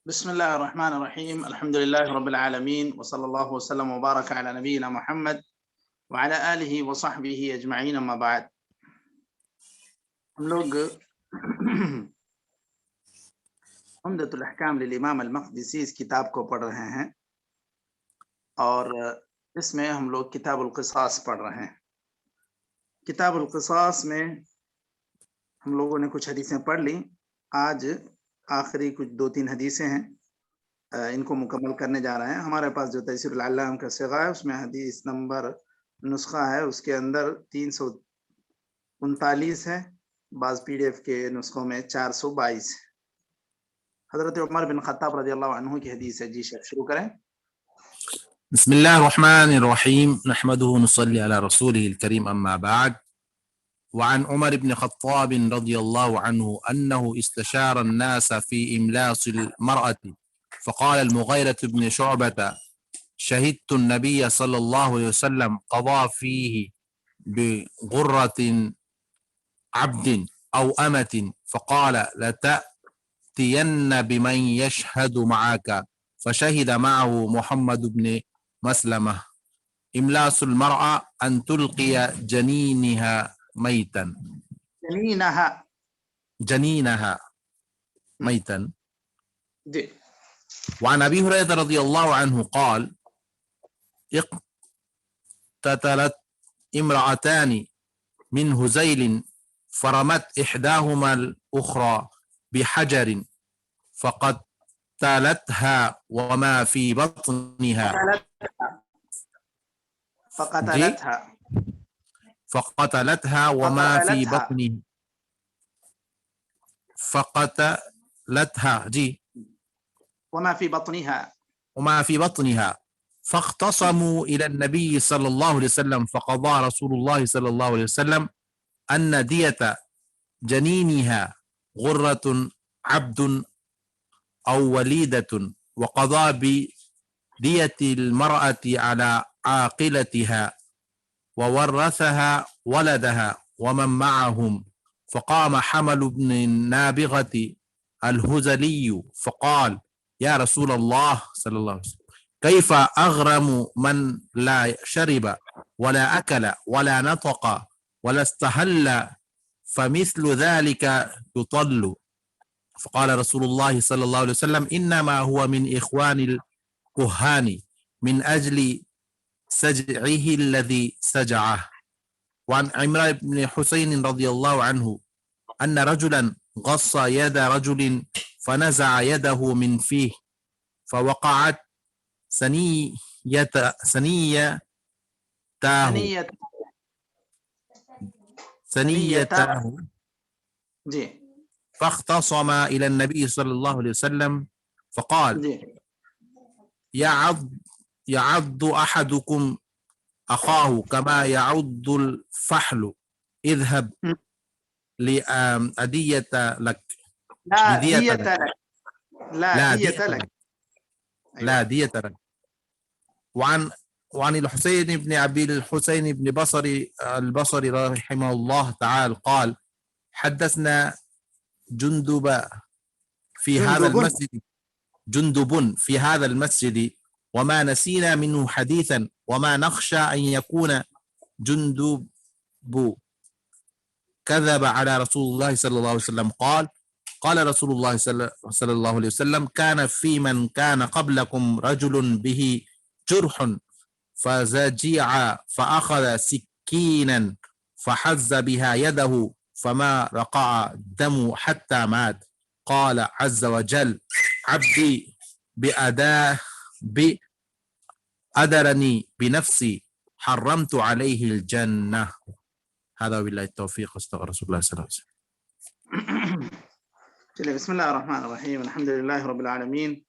بسم الله الرحمن الرحيم. الحمد لله رب العالمين، وصلى الله وسلم وبارك على نبينا محمد وعلى آله وصحبه أجمعين، أما بعد. ہم لوگ عمدۃ الاحکام للامام المقدسی اس کتاب کو پڑھ رہے ہیں، اور اس میں ہم لوگ کتاب القصاص پڑھ رہے ہیں۔ کتاب القصاص میں ہم لوگوں نے کچھ حدیثیں پڑھ لی، آج آخری کچھ 2-3 حدیثیں ہیں، ان کو مکمل کرنے جا رہے ہیں۔ ہمارے پاس جو تیسیر العلام کا صیغہ ہے اس میں حدیث نمبر نسخہ ہے، اس کے اندر 339 ہے، بعض PDF کے نسخوں میں 422 ہے۔ حضرت عمر بن خطاب رضی اللہ عنہ کی حدیث ہے۔ جی شیخ شروع کریں۔ بسم الله الرحمن الرحيم، نحمده ونصلي على رسوله الكريم، أما بعد. وعن عمر بن خطاب رضي الله عنه أنه استشار الناس في إملاص المرأة، فقال المغيرة بن شعبة: شهدت النبي صلى الله عليه وسلم قضى فيه بغرة عبد أو أمة، فقال: لتأتين بمن يشهد معك، فشهد معه محمد بن مسلمة. إملاص المرأة أن تلقي جنينها ميتا ميتا. جی۔ وعن أبي هريرة رضي الله عنه قال: اقتتلت امرأتان من هزيل، فرمت إحداهما الأخرى بحجر فقتلتها وما في بطنها فقتلتها وما في بطنها وما في بطنها فاختصموا إلى النبي صلى الله عليه وسلم، فقضى رسول الله صلى الله عليه وسلم أن دية جنينها غرة عبد أو وليدة، وقضى بدية المرأة على عاقلتها، وورثها ولدها ومن معهم. فقام حمل بن النابغة الهزلي فقال: يا رسول الله صلى الله عليه وسلم، كيف أغرم من لا شرب ولا أكل ولا نطق ولا استهل، فمثل ذلك يطل. فقال رسول الله صلى الله عليه وسلم: إنما هو من إخوان الكهان من أجل سجعه الذي سجعه. وعن عمران بن حسين رضي الله عنه أن رجلا غص يد رجل فنزع يده من فيه، فوقعت ثنيته فاختصم إلى النبي صلى الله عليه وسلم فقال: يعض أحدكم أخاه كما يعض الفحل، اذهب لأدية لك. لا دية لك. وعن الحسين بن أبي الحسين بن البصري رحمه الله تعالى قال: حدثنا جندب في هذا المسجد وما نسينا منه حديثا، وما نخشى أن يكون جندب كذب على رسول الله صلى الله عليه وسلم. قال رسول الله صلى الله عليه وسلم: كان في من كان قبلكم رجل به جرح فزجع فأخذ سكينا فحز بها يده فما رقع الدم حتى مات. قال عز وجل: عبدي بأدرني بنفسي حرمت عليه الجنة. هذا بالله التوفيق، استغفر رسول الله صلى الله عليه وسلم. بسم الله الرحمن الرحيم. الحمد لله رب العالمين،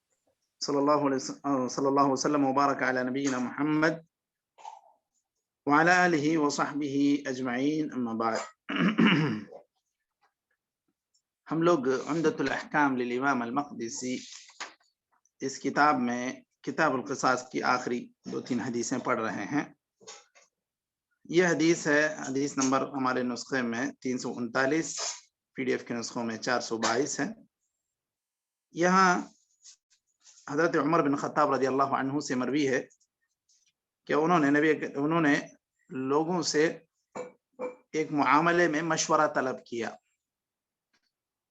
صلى الله وسلم وبارك على نبينا محمد وعلى آله وصحبه أجمعين، أما بعد. ہم لوگ عمدۃ الاحکام للامام المقدسی اس کتاب میں کتاب القصاص کی آخری 2-3 حدیثیں پڑھ رہے ہیں۔ یہ حدیث ہے، حدیث نمبر ہمارے نسخے میں 339، PDF کے نسخوں میں 422 ہے۔ یہاں حضرت عمر بن خطاب رضی اللہ عنہ سے مروی ہے کہ انہوں نے لوگوں سے ایک معاملے میں مشورہ طلب کیا.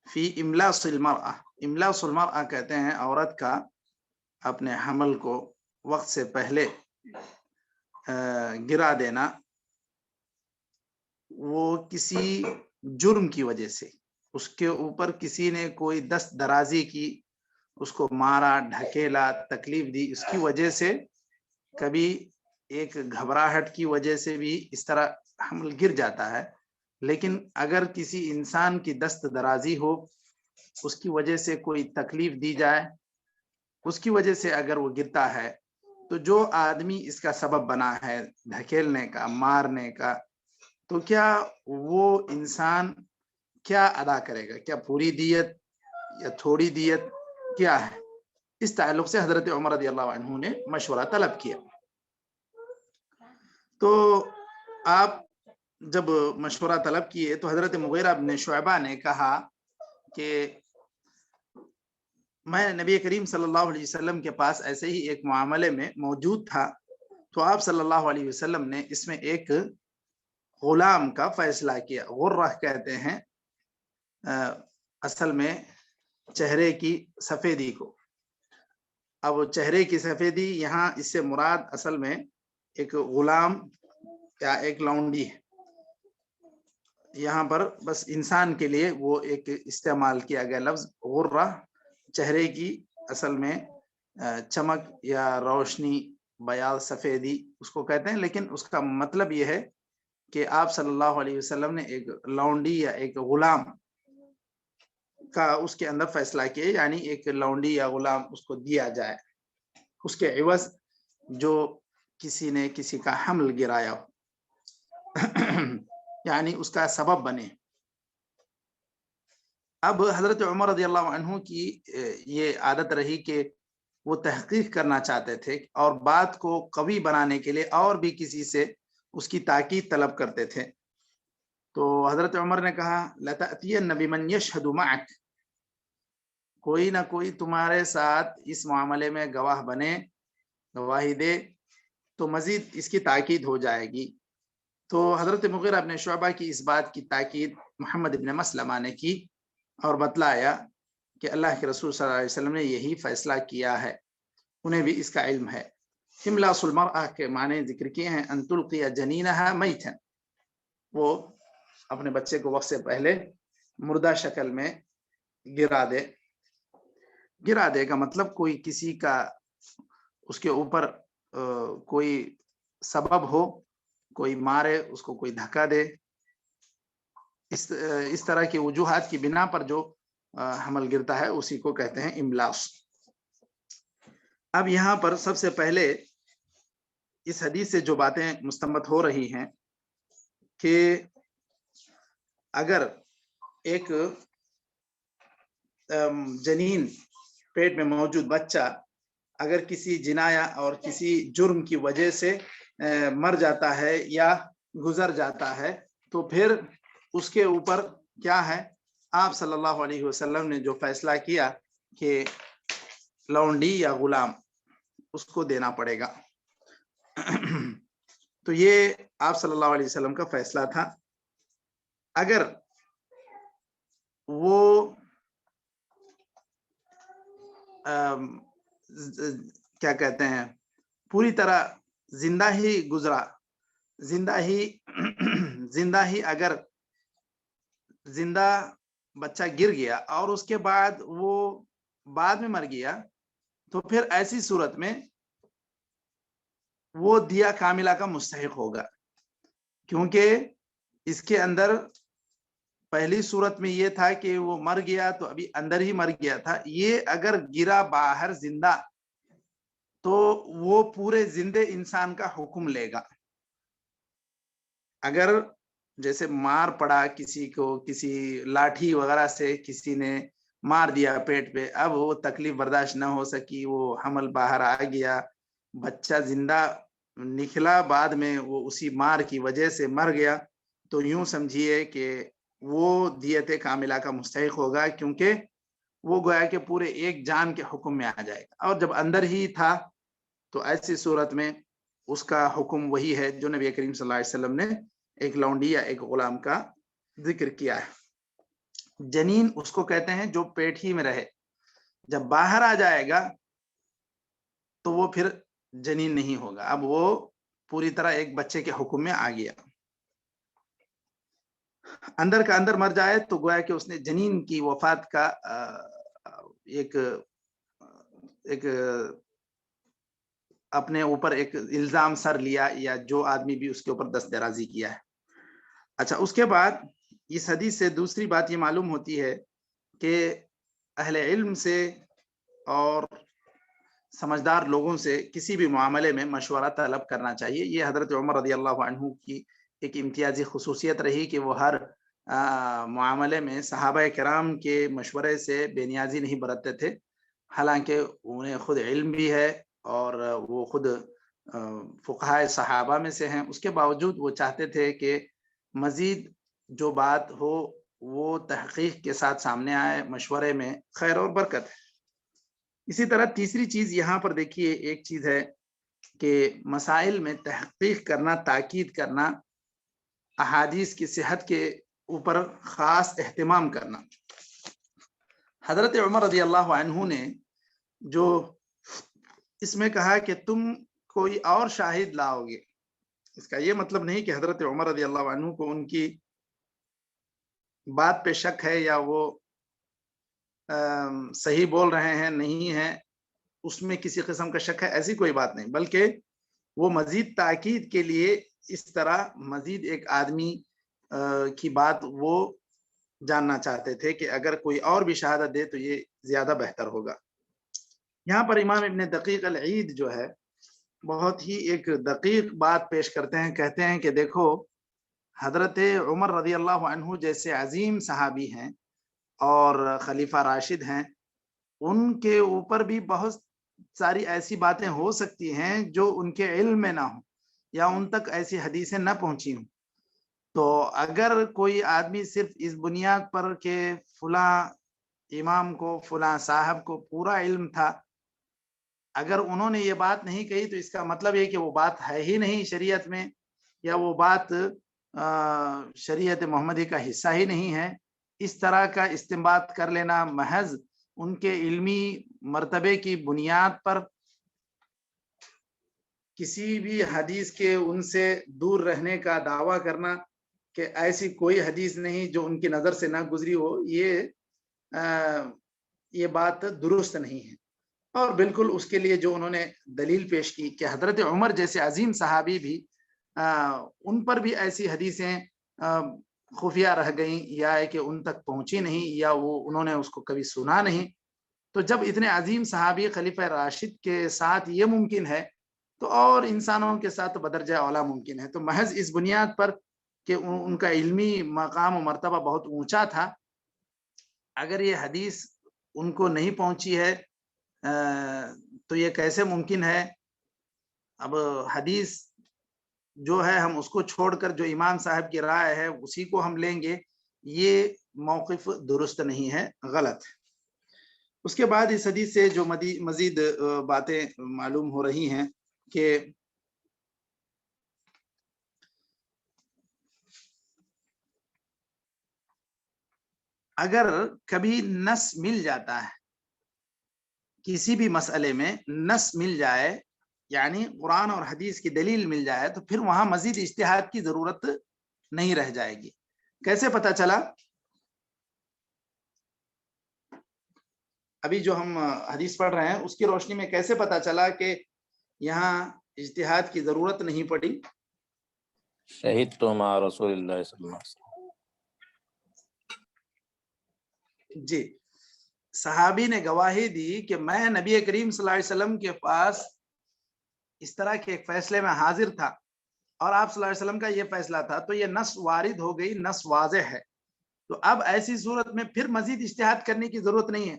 فی املاس المرأہ، املاس المرأہ کہتے ہیں عورت کا اپنے حمل کو وقت سے پہلے گرا دینا، وہ کسی جرم کی وجہ سے، اس کے اوپر کسی نے کوئی دست درازی کی، اس کو مارا، ڈھکیلا، تکلیف دی، اس کی وجہ سے کبھی ایک گھبراہٹ کی وجہ سے بھی اس طرح حمل گر جاتا ہے. لیکن اگر کسی انسان کی دست درازی ہو، اس کی وجہ سے کوئی تکلیف دی جائے، اس کی وجہ سے اگر وہ گرتا ہے، تو جو آدمی اس کا سبب بنا ہے دھکیلنے کا، مارنے کا، تو کیا وہ انسان کیا ادا کرے گا؟ کیا پوری دیت یا تھوڑی دیت کیا ہے؟ اس تعلق سے حضرت عمر رضی اللہ عنہ نے مشورہ طلب کیا. تو آپ جب مشورہ طلب کیے تو حضرت مغیرہ بن شعبہ نے کہا کہ میں نبی کریم صلی اللہ علیہ وسلم کے پاس ایسے ہی ایک معاملے میں موجود تھا، تو آپ صلی اللہ علیہ وسلم نے اس میں ایک غلام کا فیصلہ کیا. غرہ کہتے ہیں اصل میں چہرے کی سفیدی کو. اب چہرے کی سفیدی یہاں اس سے مراد اصل میں ایک غلام یا ایک لونڈی ہے. یہاں پر بس انسان کے لیے وہ ایک استعمال کیا گیا لفظ غرہ، چہرے کی اصل میں چمک یا روشنی، بیاض، سفیدی اس کو کہتے ہیں. لیکن اس کا مطلب یہ ہے کہ آپ صلی اللہ علیہ وسلم نے ایک لونڈی یا ایک غلام کا اس کے اندر فیصلہ کیا، یعنی ایک لونڈی یا غلام اس کو دیا جائے اس کے عوض جو کسی نے کسی کا حمل گرایا ہو، یعنی اس کا سبب بنے. اب حضرت عمر رضی اللہ عنہ کی یہ عادت رہی کہ وہ تحقیق کرنا چاہتے تھے اور بات کو قوی بنانے کے لیے اور بھی کسی سے اس کی تاکید طلب کرتے تھے. تو حضرت عمر نے کہا لَتَأْتِيَنَّ بِمَنْ يَشْهَدُ مَعَكَ، کوئی نہ کوئی تمہارے ساتھ اس معاملے میں گواہ بنے، گواہی دے، تو مزید اس کی تاکید ہو جائے گی. تو حضرت مغیرہ بن شعبہ کی اس بات کی تاکید محمد بن مسلمہ نے کی اور بتلایا کہ اللہ کے رسول صلی اللہ علیہ وسلم نے یہی فیصلہ کیا ہے، انہیں بھی اس کا علم ہے. املاس المرأہ کے معنی ذکر کیے ہیں، ان تلقی جنینہا میتا، وہ اپنے بچے کو وقت سے پہلے مردہ شکل میں گرا دے. گرا دے کا مطلب کوئی کسی کا اس کے اوپر کوئی سبب ہو، کوئی مارے اس کو، کوئی دھکا دے، اس طرح کی وجوہات کی بنا پر جو حمل گرتا ہے اسی کو کہتے ہیں املاس. اب یہاں پر سب سے پہلے اس حدیث سے جو باتیں مستنبط ہو رہی ہیں کہ اگر ایک جنین پیٹ میں موجود بچہ اگر کسی جنایا اور کسی جرم کی وجہ سے مر جاتا ہے یا گزر جاتا ہے، تو پھر اس کے اوپر کیا ہے؟ آپ صلی اللہ علیہ وسلم نے جو فیصلہ کیا کہ لونڈی یا غلام اس کو دینا پڑے گا. تو یہ آپ صلی اللہ علیہ وسلم کا فیصلہ تھا. اگر وہ کیا کہتے ہیں پوری طرح زندہ ہی گزرا، زندہ ہی اگر زندہ بچہ گر گیا اور اس کے بعد وہ بعد میں مر گیا، تو پھر ایسی صورت میں وہ دیا کاملہ کا مستحق ہوگا، کیونکہ اس کے اندر پہلی صورت میں یہ تھا کہ وہ مر گیا تو ابھی اندر ہی مر گیا تھا. یہ اگر گرا باہر زندہ تو وہ پورے زندے انسان کا حکم لے گا. اگر جیسے مار پڑا کسی کو، کسی لاٹھی وغیرہ سے کسی نے مار دیا پیٹ پہ، اب وہ تکلیف برداشت نہ ہو سکی، وہ حمل باہر آ گیا، بچہ زندہ نکلا، بعد میں وہ اسی مار کی وجہ سے مر گیا، تو یوں سمجھیے کہ وہ دیت کاملہ کا مستحق ہوگا، کیونکہ وہ گویا کہ پورے ایک جان کے حکم میں آ جائے گا، اور جب اندر ہی تھا تو ایسی صورت میں اس کا حکم وہی ہے جو نبی کریم صلی اللہ علیہ وسلم نے ایک لونڈی یا ایک غلام کا ذکر کیا ہے۔ جنین اس کو کہتے ہیں جو پیٹ ہی میں رہے، جب باہر آ جائے گا تو وہ پھر جنین نہیں ہوگا، اب وہ پوری طرح ایک بچے کے حکم میں آ گیا۔ اندر کا اندر مر جائے تو گویا کہ اس نے جنین کی وفات کا ایک اپنے اوپر ایک الزام سر لیا، یا جو آدمی بھی اس کے اوپر دست درازی کیا ہے۔ اچھا، اس کے بعد اس حدیث سے دوسری بات یہ معلوم ہوتی ہے کہ اہل علم سے اور سمجھدار لوگوں سے کسی بھی معاملے میں مشورہ طلب کرنا چاہیے۔ یہ حضرت عمر رضی اللہ عنہ کی ایک امتیازی خصوصیت رہی کہ وہ ہر معاملے میں صحابہ کرام کے مشورے سے بے نیازی نہیں برتتے تھے، حالانکہ انہیں خود علم بھی ہے اور وہ خود فقہائے صحابہ میں سے ہیں، اس کے باوجود وہ چاہتے تھے کہ مزید جو بات ہو وہ تحقیق کے ساتھ سامنے آئے، مشورے میں خیر اور برکت ہے۔ اسی طرح تیسری چیز یہاں پر دیکھیے، ایک چیز ہے کہ مسائل میں تحقیق کرنا، تاکید کرنا، احادیث کی صحت کے اوپر خاص اہتمام کرنا۔ حضرت عمر رضی اللہ عنہ نے جو اس میں کہا کہ تم کوئی اور شاہد لاؤ گے، اس کا یہ مطلب نہیں کہ حضرت عمر رضی اللہ عنہ کو ان کی بات پہ شک ہے یا وہ صحیح بول رہے ہیں نہیں ہیں، اس میں کسی قسم کا شک ہے، ایسی کوئی بات نہیں، بلکہ وہ مزید تاکید کے لیے اس طرح مزید ایک آدمی کی بات وہ جاننا چاہتے تھے کہ اگر کوئی اور بھی شہادت دے تو یہ زیادہ بہتر ہوگا۔ یہاں پر امام ابن دقیق العید جو ہے بہت ہی ایک دقیق بات پیش کرتے ہیں، کہتے ہیں کہ دیکھو حضرت عمر رضی اللہ عنہ جیسے عظیم صحابی ہیں اور خلیفہ راشد ہیں، ان کے اوپر بھی بہت ساری ایسی باتیں ہو سکتی ہیں جو ان کے علم میں نہ ہوں یا ان تک ایسی حدیثیں نہ پہنچی ہوں، تو اگر کوئی آدمی صرف اس بنیاد پر کہ فلاں امام کو، فلاں صاحب کو پورا علم تھا، اگر انہوں نے یہ بات نہیں کہی تو اس کا مطلب یہ کہ وہ بات ہے ہی نہیں شریعت میں، یا وہ بات شریعت محمدی کا حصہ ہی نہیں ہے، اس طرح کا استنباط کر لینا محض ان کے علمی مرتبے کی بنیاد پر کسی بھی حدیث کے ان سے دور رہنے کا دعویٰ کرنا کہ ایسی کوئی حدیث نہیں جو ان کی نظر سے نہ گزری ہو، یہ بات درست نہیں ہے۔ اور بالکل اس کے لیے جو انہوں نے دلیل پیش کی کہ حضرت عمر جیسے عظیم صحابی بھی ان پر بھی ایسی حدیثیں خفیہ رہ گئیں یا کہ ان تک پہنچی نہیں یا انہوں نے اس کو کبھی سنا نہیں، تو جب اتنے عظیم صحابی خلیفہ راشد کے ساتھ یہ ممکن ہے تو اور انسانوں کے ساتھ بدرجہ اولا ممکن ہے۔ تو محض اس بنیاد پر کہ ان کا علمی مقام و مرتبہ بہت اونچا تھا، اگر یہ حدیث ان کو نہیں پہنچی ہے تو یہ کیسے ممکن ہے؟ اب حدیث جو ہے ہم اس کو چھوڑ کر جو امام صاحب کی رائے ہے اسی کو ہم لیں گے، یہ موقف درست نہیں ہے، غلط ہے۔ اس کے بعد اس حدیث سے جو مزید باتیں معلوم ہو رہی ہیں کہ اگر کبھی نص مل جاتا ہے کسی بھی مسئلے میں، نص مل جائے یعنی قرآن اور حدیث کی دلیل مل جائے، تو پھر وہاں مزید اجتہاد کی ضرورت نہیں رہ جائے گی۔ کیسے پتہ چلا؟ ابھی جو ہم حدیث پڑھ رہے ہیں اس کی روشنی میں کیسے پتہ چلا کہ یہاں اجتہاد کی ضرورت نہیں پڑی؟ شہدت مع رسول اللہ صلی اللہ علیہ وسلم، جی، صحابی نے گواہی دی کہ میں نبی کریم صلی اللہ علیہ وسلم کے پاس اس طرح کے ایک فیصلے میں حاضر تھا اور آپ صلی اللہ علیہ وسلم کا یہ فیصلہ تھا، تو یہ نص وارد ہو گئی، نص واضح ہے، تو اب ایسی صورت میں پھر مزید اجتہاد کرنے کی ضرورت نہیں ہے۔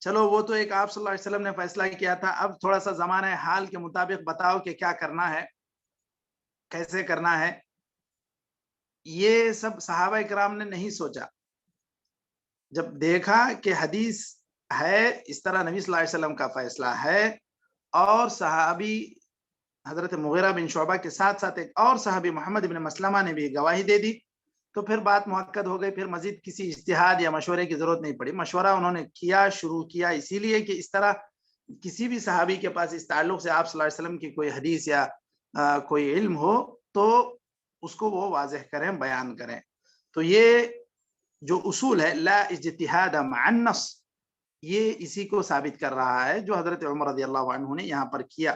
چلو وہ تو ایک آپ صلی اللہ علیہ وسلم نے فیصلہ کیا تھا، اب تھوڑا سا زمانہ حال کے مطابق بتاؤ کہ کیا کرنا ہے، کیسے کرنا ہے۔ یہ سب صحابہ کرام نے نہیں سوچا، جب دیکھا کہ حدیث ہے اس طرح نبی صلی اللہ علیہ وسلم کا فیصلہ ہے اور صحابی حضرت مغیرہ بن شعبہ کے ساتھ ساتھ ایک اور صحابی محمد بن مسلمہ نے بھی گواہی دے دی تو پھر بات مؤکد ہو گئی، پھر مزید کسی اجتہاد یا مشورے کی ضرورت نہیں پڑی. مشورہ انہوں نے کیا، شروع کیا اسی لیے کہ اس طرح کسی بھی صحابی کے پاس اس تعلق سے آپ صلی اللہ علیہ وسلم کی کوئی حدیث یا کوئی علم ہو تو اس کو وہ واضح کریں، بیان کریں. تو یہ جو اصول ہے لا اجتہاد مع النص، یہ اسی کو ثابت کر رہا ہے جو حضرت عمر رضی اللہ عنہ نے یہاں پر کیا.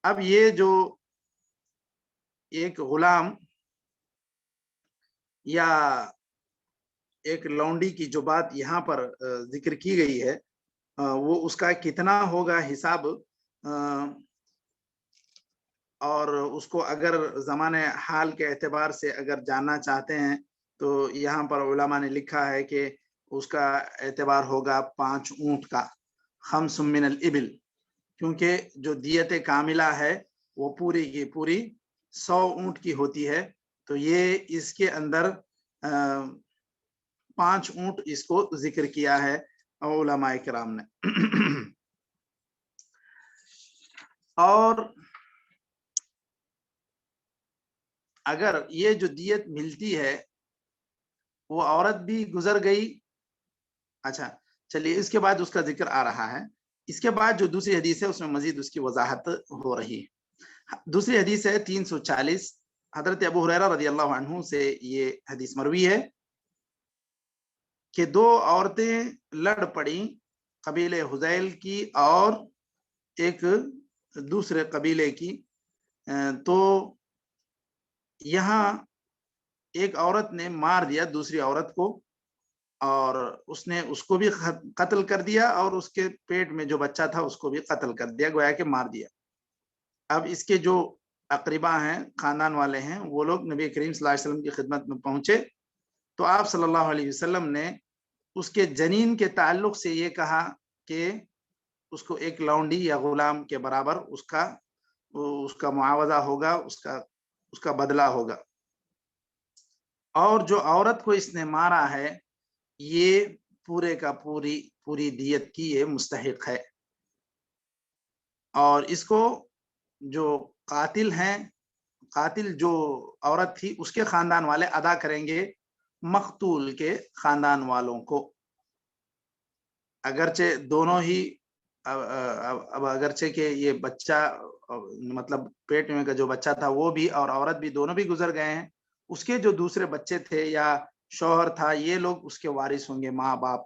اب یہ جو ایک غلام یا ایک لونڈی کی جو بات یہاں پر ذکر کی گئی ہے وہ اس کا کتنا ہوگا حساب، اور اس کو اگر زمانے حال کے اعتبار سے اگر جاننا چاہتے ہیں تو یہاں پر علماء نے لکھا ہے کہ اس کا اعتبار ہوگا 5 اونٹ کا، 5 من الابل، کیونکہ جو دیت کاملہ ہے وہ پوری کی پوری 100 اونٹ کی ہوتی ہے. تو یہ اس کے اندر 5 اونٹ اس کو ذکر کیا ہے علماء کرام نے. اور اگر یہ جو دیت ملتی ہے وہ عورت بھی گزر گئی، اچھا چلیے اس کے بعد اس کا ذکر آ رہا ہے. اس کے بعد جو دوسری حدیث ہے اس میں مزید اس کی وضاحت ہو رہی ہے. دوسری حدیث ہے 340، حضرت ابو ہریرہ رضی اللہ عنہ سے یہ حدیث مروی ہے کہ 2 عورتیں لڑ پڑیں، قبیلے حذیل کی اور ایک دوسرے قبیلے کی. تو یہاں ایک عورت نے مار دیا دوسری عورت کو اور اس نے اس کو بھی قتل کر دیا اور اس کے پیٹ میں جو بچہ تھا اس کو بھی قتل کر دیا، گویا کہ مار دیا. اب اس کے جو اقربا ہیں، خاندان والے ہیں، وہ لوگ نبی کریم صلی اللہ علیہ وسلم کی خدمت میں پہنچے تو آپ صلی اللہ علیہ وسلم نے اس کے جنین کے تعلق سے یہ کہا کہ اس کو ایک لونڈی یا غلام کے برابر اس کا معاوضہ ہوگا، اس کا بدلہ ہوگا. اور جو عورت کو اس نے مارا ہے یہ پورے کا پوری دیت کی یہ مستحق ہے. اور اس کو جو قاتل ہیں، قاتل جو عورت تھی اس کے خاندان والے ادا کریں گے مقتول کے خاندان والوں کو. اگرچہ دونوں ہی اب اگرچہ کہ یہ بچہ مطلب پیٹ میں کا جو بچہ تھا وہ بھی اور عورت بھی دونوں بھی گزر گئے ہیں، اس کے جو دوسرے بچے تھے یا شوہر تھا یہ لوگ اس کے وارث ہوں گے، ماں باپ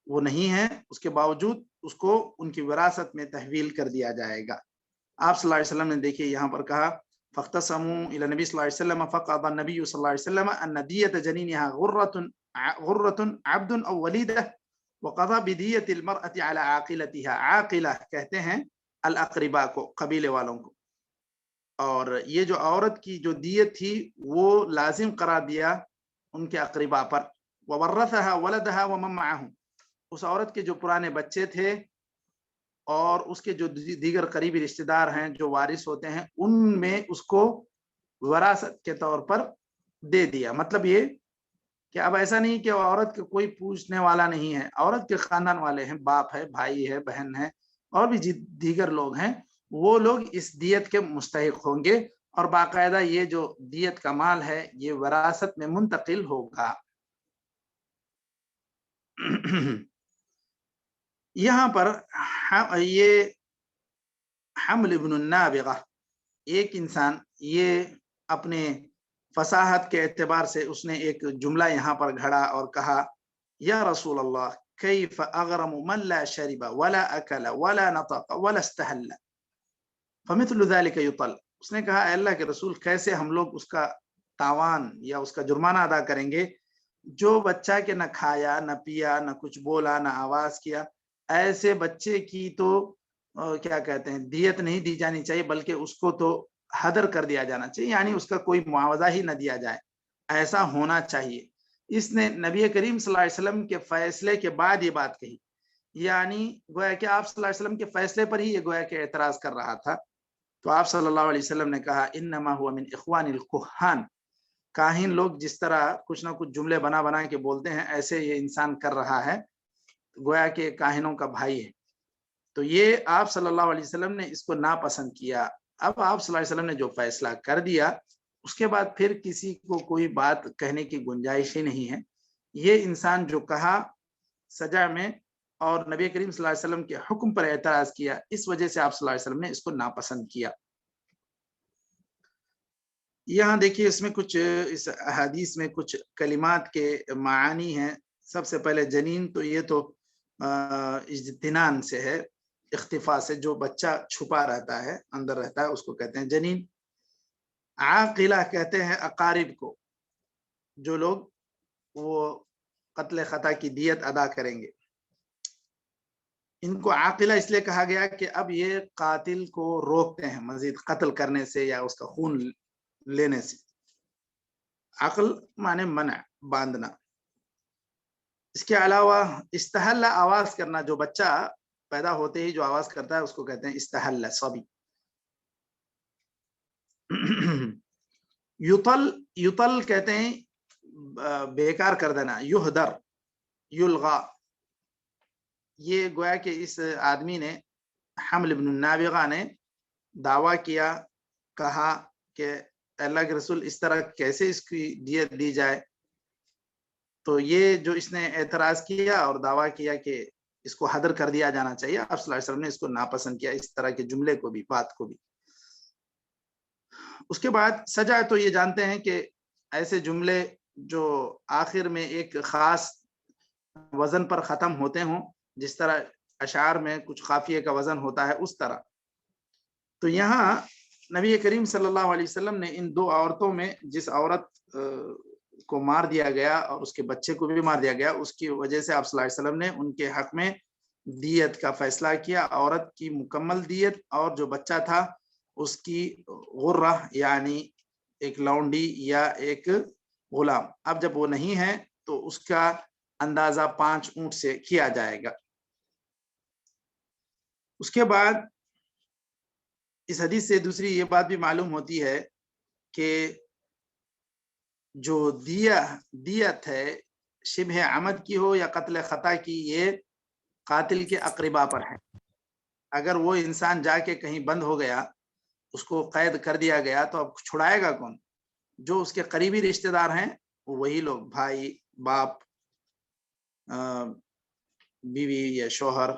وہ نہیں ہیں، اس کے باوجود اس کو ان کی وراثت میں تحویل کر دیا جائے گا. آپ صلی اللہ علیہ وسلم نے دیکھیے یہاں پر کہا فاختصموا الى النبي صلی اللہ علیہ وسلم فقضى النبي صلی اللہ علیہ وسلم ان دیت جنینها غرة عبد او ولیدہ وقضى بدیت المرأة على عاقلتها. عاقلہ کہتے ہیں الاقرباء کو، قبیلے والوں کو. اور یہ جو عورت کی جو دیت تھی وہ لازم قرار دیا ان کے اقرباء پر. وورثها ولدها ومن معه، اس عورت کے جو پرانے بچے تھے اور اس کے جو دیگر قریبی رشتہ دار ہیں جو وارث ہوتے ہیں ان میں اس کو وراثت کے طور پر دے دیا. مطلب یہ کہ اب ایسا نہیں کہ عورت کے کوئی پوچھنے والا نہیں ہے، عورت کے خاندان والے ہیں، باپ ہے، بھائی ہے، بہن ہے اور بھی دیگر لوگ ہیں، وہ لوگ اس دیت کے مستحق ہوں گے اور باقاعدہ یہ جو دیت کا مال ہے یہ وراثت میں منتقل ہوگا. یہاں پر یہ حمل ابن النابغہ، ایک انسان یہ اپنے فصاحت کے اعتبار سے اس نے ایک جملہ یہاں پر گھڑا اور کہا یا رسول اللہ کیف اغرم من لا شرب ولا اکل ولا نطق ولا استحل فمثل ذلك یطل. اس نے کہا اے اللہ کے رسول کیسے ہم لوگ اس کا تاوان یا اس کا جرمانہ ادا کریں گے جو بچہ کے نہ کھایا نہ پیا نہ کچھ بولا نہ آواز کیا. ایسے بچے کی تو کیا کہتے ہیں دیت نہیں دی جانی چاہیے بلکہ اس کو تو حدر کر دیا جانا چاہیے، یعنی اس کا کوئی معاوضہ ہی نہ دیا جائے، ایسا ہونا چاہیے. اس نے نبی کریم صلی اللہ علیہ وسلم کے فیصلے کے بعد یہ بات کہی، یعنی گویا کہ آپ صلی اللہ علیہ وسلم کے فیصلے پر ہی یہ گویا کہ اعتراض کر رہا تھا. تو آپ صلی اللہ علیہ وسلم نے کہا انما هو من اخوان الکہان، کاہن لوگ جس طرح کچھ نہ کچھ جملے بنا بنا کے بولتے ہیں ایسے یہ انسان کر رہا ہے، گویا کہ کاہنوں کا بھائی ہے. تو یہ آپ صلی اللہ علیہ وسلم نے اس کو ناپسند کیا. اب آپ صلی اللہ علیہ وسلم نے جو فیصلہ کر دیا اس کے بعد پھر کسی کو کوئی بات کہنے کی گنجائش ہی نہیں ہے. یہ انسان جو کہا سجا میں اور نبی کریم صلی اللہ علیہ وسلم کے حکم پر اعتراض کیا، اس وجہ سے آپ صلی اللہ علیہ وسلم نے اس کو ناپسند کیا. یہاں دیکھیے اس میں کچھ اس حدیث میں کچھ کلمات کے معانی ہیں. سب سے پہلے جنین، تو یہ تو اجتنان سے ہے، اختفاء سے، جو بچہ چھپا رہتا ہے اندر رہتا ہے اس کو کہتے ہیں جنین. عاقلہ کہتے ہیں اقارب کو، جو لوگ وہ قتل خطا کی دیت ادا کریں گے. ان کو عاقلہ اس لیے کہا گیا کہ اب یہ قاتل کو روکتے ہیں مزید قتل کرنے سے یا اس کا خون لینے سے. عقل مانے منع، باندھنا. اس کے علاوہ استحل، آواز کرنا، جو بچہ پیدا ہوتے ہی جو آواز کرتا ہے اس کو کہتے ہیں استحل، صبی. یطل کہتے ہیں بیکار کر دینا. یہدر، یلغا. یہ گویا کہ اس آدمی نے، حمل بن النابغہ نے دعویٰ کیا، کہا کہ اللہ کے رسول اس طرح کیسے اس کی دیت دی جائے. تو یہ جو اس نے اعتراض کیا اور دعویٰ کیا کہ اس کو حدر کر دیا جانا چاہیے، آپ صلی اللہ علیہ وسلم نے اس کو ناپسند کیا، اس طرح کے جملے کو بھی، بات کو بھی. اس کے بعد سجا، تو یہ جانتے ہیں کہ ایسے جملے جو آخر میں ایک خاص وزن پر ختم ہوتے ہوں، جس طرح اشعار میں کچھ قافیے کا وزن ہوتا ہے اس طرح. تو یہاں نبی کریم صلی اللہ علیہ وسلم نے ان دو عورتوں میں جس عورت کو مار دیا گیا اور اس کے بچے کو بھی مار دیا گیا، اس کی وجہ سے آپ صلی اللہ علیہ وسلم نے ان کے حق میں دیت کا فیصلہ کیا. عورت کی مکمل دیت اور جو بچہ تھا اس کی غرہ، یعنی ایک لونڈی یا ایک غلام. اب جب وہ نہیں ہے تو اس کا اندازہ 5 اونٹ سے کیا جائے گا. اس کے بعد اس حدیث سے دوسری یہ بات بھی معلوم ہوتی ہے کہ جو دیت ہے، شبہ عمد کی ہو یا قتل خطا کی، یہ قاتل کے اقربا پر ہے. اگر وہ انسان جا کے کہیں بند ہو گیا، اس کو قید کر دیا گیا، تو اب چھڑائے گا کون؟ جو اس کے قریبی رشتہ دار ہیں وہی لوگ، بھائی، باپ، بیوی یا شوہر،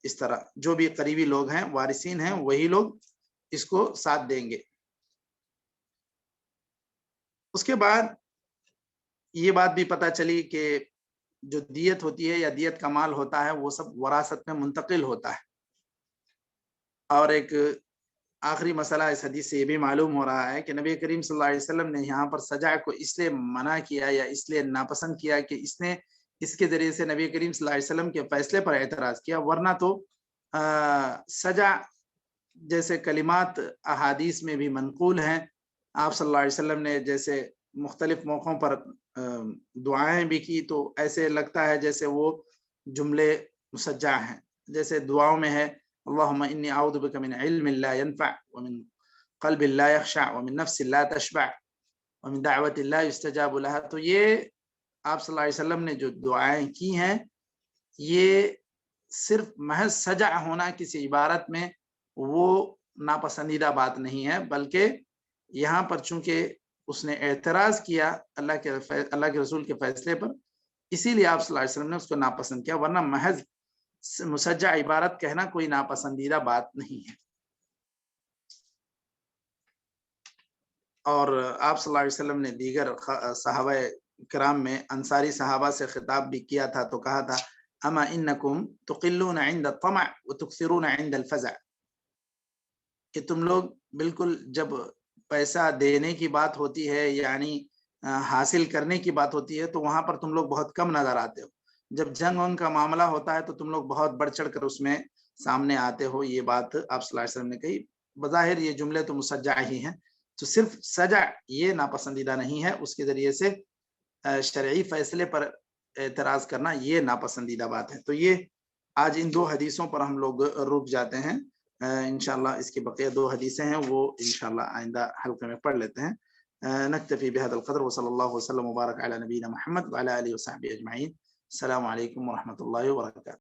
اس طرح جو بھی قریبی لوگ ہیں، وارثین ہیں، وہی لوگ اس کو ساتھ دیں گے. اس کے بعد یہ بات بھی پتہ چلی کہ جو دیت ہوتی ہے یا دیت کا مال ہوتا ہے وہ سب وراثت میں منتقل ہوتا ہے. اور ایک آخری مسئلہ اس حدیث سے یہ بھی معلوم ہو رہا ہے کہ نبی کریم صلی اللہ علیہ وسلم نے یہاں پر سجا کو اس لیے منع کیا یا اس لیے ناپسند کیا کہ اس نے اس کے ذریعے سے نبی کریم صلی اللہ علیہ وسلم کے فیصلے پر اعتراض کیا. ورنہ تو سجا جیسے کلمات احادیث میں بھی منقول ہیں. آپ صلی اللہ علیہ وسلم نے جیسے مختلف موقعوں پر دعائیں بھی کی، تو ایسے لگتا ہے جیسے وہ جملے مسجع ہیں. جیسے دعاؤں میں ہے اللہم انی اعوذ بک من علم لا ينفع ومن قلب لا يخشع ومن نفس لا تشبع ومن دعوت لا يستجاب لها. تو یہ آپ صلی اللہ علیہ وسلم نے جو دعائیں کی ہیں، یہ صرف محض سجع ہونا کسی عبارت میں وہ ناپسندیدہ بات نہیں ہے، بلکہ یہاں پر چونکہ اس نے اعتراض کیا اللہ کے رسول کے فیصلے پر، اسی لیے آپ صلی اللہ علیہ وسلم نے اس کو ناپسند کیا. ورنہ محض مسجع عبارت کہنا کوئی ناپسندیدہ بات نہیں ہے. اور آپ صلی اللہ علیہ وسلم نے دیگر صحابہ کرام میں انصاری صحابہ سے خطاب بھی کیا تھا، تو کہا تھا اما انکم تقلون عند الطمع وتكثرون عند الفزع، کہ تم لوگ بالکل جب پیسہ دینے کی بات ہوتی ہے، یعنی حاصل کرنے کی بات ہوتی ہے، تو وہاں پر تم لوگ بہت کم نظر آتے ہو. جب جنگ ونگ کا معاملہ ہوتا ہے تو تم لوگ بہت بڑھ چڑھ کر اس میں سامنے آتے ہو. یہ بات آپ صلی اللہ علیہ وسلم نے کہی. بظاہر یہ جملے تو مسجع ہی ہیں، تو صرف سجع یہ ناپسندیدہ نہیں ہے، اس کے ذریعے سے شرعی فیصلے پر اعتراض کرنا یہ ناپسندیدہ بات ہے. تو یہ آج ان 2 حدیثوں پر ہم لوگ رک جاتے ہیں. انشاءاللہ اس کے بقیہ 2 حدیثیں ہیں وہ انشاءاللہ آئندہ حلقے میں پڑھ لیتے ہیں. نكتفي بهذا القدر، وصلى الله وسلم وبارك على نبينا محمد وعلى آله وصحبه أجمعين. السلام عليكم ورحمة الله وبركاته.